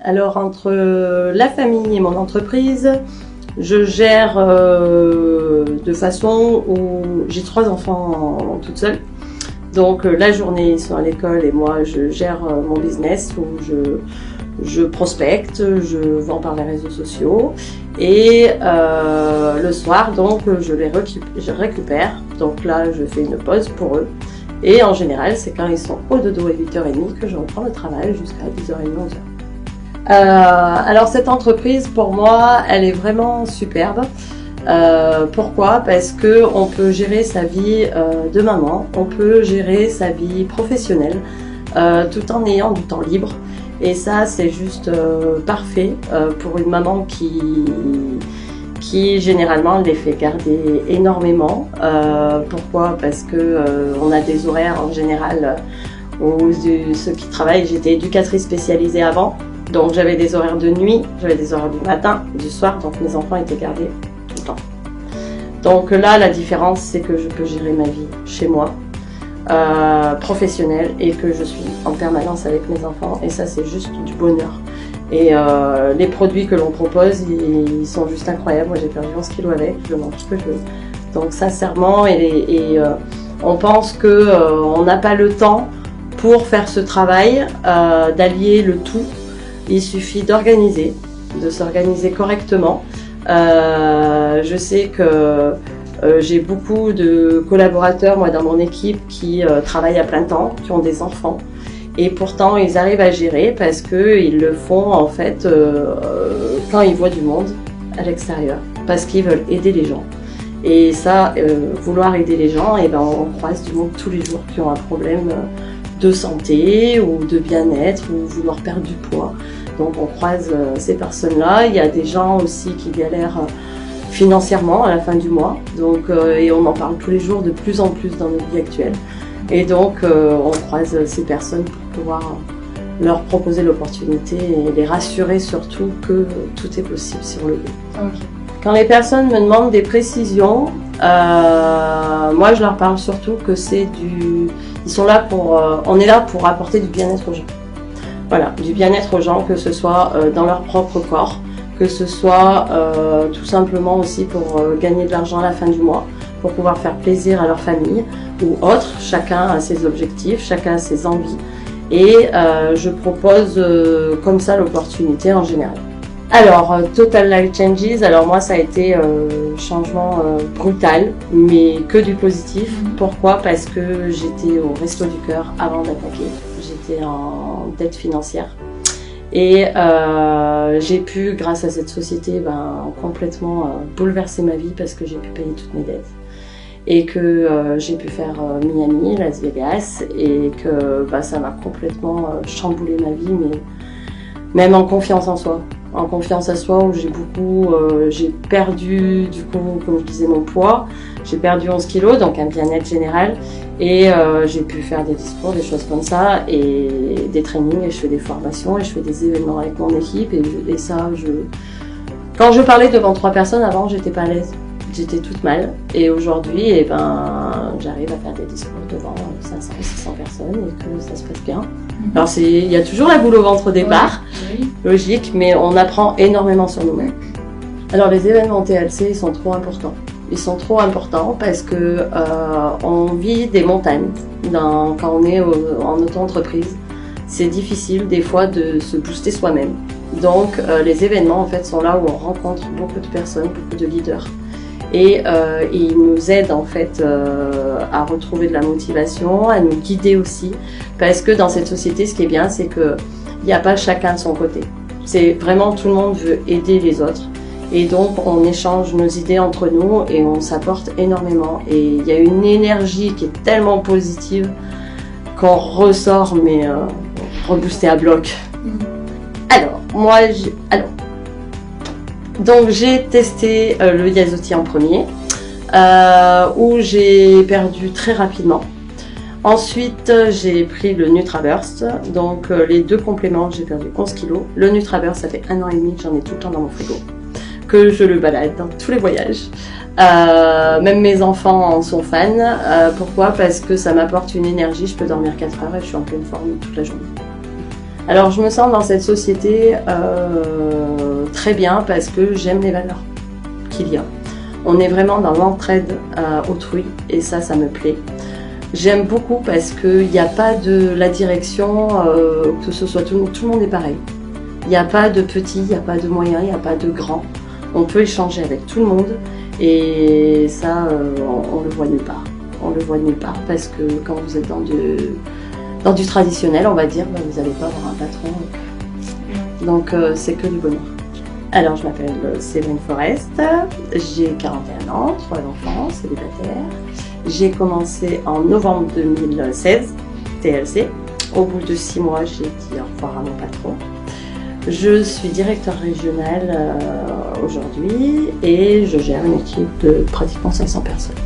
Alors entre la famille et mon entreprise, je gère de façon où j'ai 3 enfants toute seule. Donc la journée ils sont à l'école et moi je gère mon business où je prospecte, je vends par les réseaux sociaux et le soir donc je récupère. Donc là je fais une pause pour eux et en général c'est quand ils sont au dodo à 8h30 que je reprends le travail jusqu'à 10h30, 11h. Alors cette entreprise pour moi elle est vraiment superbe. Pourquoi? Parce que on peut gérer sa vie de maman, on peut gérer sa vie professionnelle tout en ayant du temps libre et ça c'est juste parfait pour une maman qui généralement les fait garder énormément. Pourquoi? Parce que on a des horaires en général où ceux qui travaillent, j'étais éducatrice spécialisée avant, donc j'avais des horaires de nuit, j'avais des horaires du matin, du soir, donc mes enfants étaient gardés tout le temps. Donc là la différence c'est que je peux gérer ma vie chez moi, professionnelle, et que je suis en permanence avec mes enfants et ça c'est juste du bonheur. Et les produits que l'on propose ils sont juste incroyables. Moi j'ai perdu 11 kilos avec, je mange ce que je veux. Donc sincèrement on pense que on n'a pas le temps pour faire ce travail, d'allier le tout. Il suffit d'organiser, de s'organiser correctement. Je sais que j'ai beaucoup de collaborateurs moi dans mon équipe qui travaillent à plein temps, qui ont des enfants et pourtant ils arrivent à gérer parce qu'ils le font en fait quand ils voient du monde à l'extérieur, parce qu'ils veulent aider les gens. Et ça, vouloir aider les gens, et ben on croise du monde tous les jours qui ont un problème de santé ou de bien-être ou vouloir perdre du poids. Donc on croise ces personnes-là. Il y a des gens aussi qui galèrent financièrement à la fin du mois. Donc, et on en parle tous les jours de plus en plus dans notre vie actuelle. Et donc on croise ces personnes pour pouvoir leur proposer l'opportunité et les rassurer surtout que tout est possible si on le veut. Okay. Quand les personnes me demandent des précisions, moi je leur parle surtout que c'est ils sont là on est là pour apporter du bien-être aux gens. Voilà, du bien-être aux gens, que ce soit dans leur propre corps, que ce soit tout simplement aussi pour gagner de l'argent à la fin du mois, pour pouvoir faire plaisir à leur famille ou autre. Chacun a ses objectifs, chacun a ses envies et je propose comme ça l'opportunité en général. Alors, Total Life Changes, alors moi ça a été changement brutal, mais que du positif. Pourquoi? Parce que j'étais au resto du cœur avant d'attaquer. J'étais en dette financière. Et j'ai pu, grâce à cette société, complètement bouleverser ma vie parce que j'ai pu payer toutes mes dettes. Et que j'ai pu faire Miami, Las Vegas, et que ça m'a complètement chamboulé ma vie, mais même en confiance en soi. En confiance en soi où j'ai perdu du coup, comme je disais, mon poids, j'ai perdu 11 kilos, donc un bien-être général, et j'ai pu faire des discours, des choses comme ça, et des trainings, et je fais des formations, et je fais des événements avec mon équipe, et ça, quand je parlais devant 3 personnes avant, j'étais pas à l'aise, j'étais toute mal, et aujourd'hui, j'arrive à faire des discours devant 500, 600 personnes, et que ça se passe bien. Alors il y a toujours la boule au ventre au départ, oui. Logique, mais on apprend énormément sur nous-mêmes. Alors les événements TLC, ils sont trop importants. Ils sont trop importants parce que on vit des montagnes quand on est en auto-entreprise. C'est difficile des fois de se booster soi-même. Donc les événements en fait sont là où on rencontre beaucoup de personnes, beaucoup de leaders. Et ils nous aident en fait à retrouver de la motivation, à nous guider aussi, parce que dans cette société, ce qui est bien, c'est que il n'y a pas chacun de son côté. C'est vraiment tout le monde veut aider les autres, et donc on échange nos idées entre nous et on s'apporte énormément. Et il y a une énergie qui est tellement positive qu'on ressort, mais reboosté à bloc. Alors donc j'ai testé le Yazoti en premier, où j'ai perdu très rapidement. Ensuite j'ai pris le Nutraburst, donc les 2 compléments, j'ai perdu 11 kg. Le Nutraburst, ça fait 1 an et demi que j'en ai tout le temps dans mon frigo, que je le balade dans tous les voyages. Même mes enfants en sont fans. Pourquoi? Parce que ça m'apporte une énergie, je peux dormir 4 heures et je suis en pleine forme toute la journée. Alors je me sens dans cette société très bien parce que j'aime les valeurs qu'il y a. On est vraiment dans l'entraide autrui et ça me plaît. J'aime beaucoup parce qu'il n'y a pas de la direction, que ce soit tout le monde est pareil. Il n'y a pas de petit, il n'y a pas de moyen, il n'y a pas de grand. On peut échanger avec tout le monde et ça, on le voit nulle part. On le voit nulle part parce que quand vous êtes dans du traditionnel, on va dire, ben, vous n'allez pas avoir un patron. Donc c'est que du bonheur. Alors je m'appelle Séverine Forest, j'ai 41 ans, 3 enfants, célibataire. J'ai commencé en novembre 2016, TLC. Au bout de 6 mois, j'ai dit au revoir à mon patron. Je suis directeur régional aujourd'hui et je gère une équipe de pratiquement 500 personnes.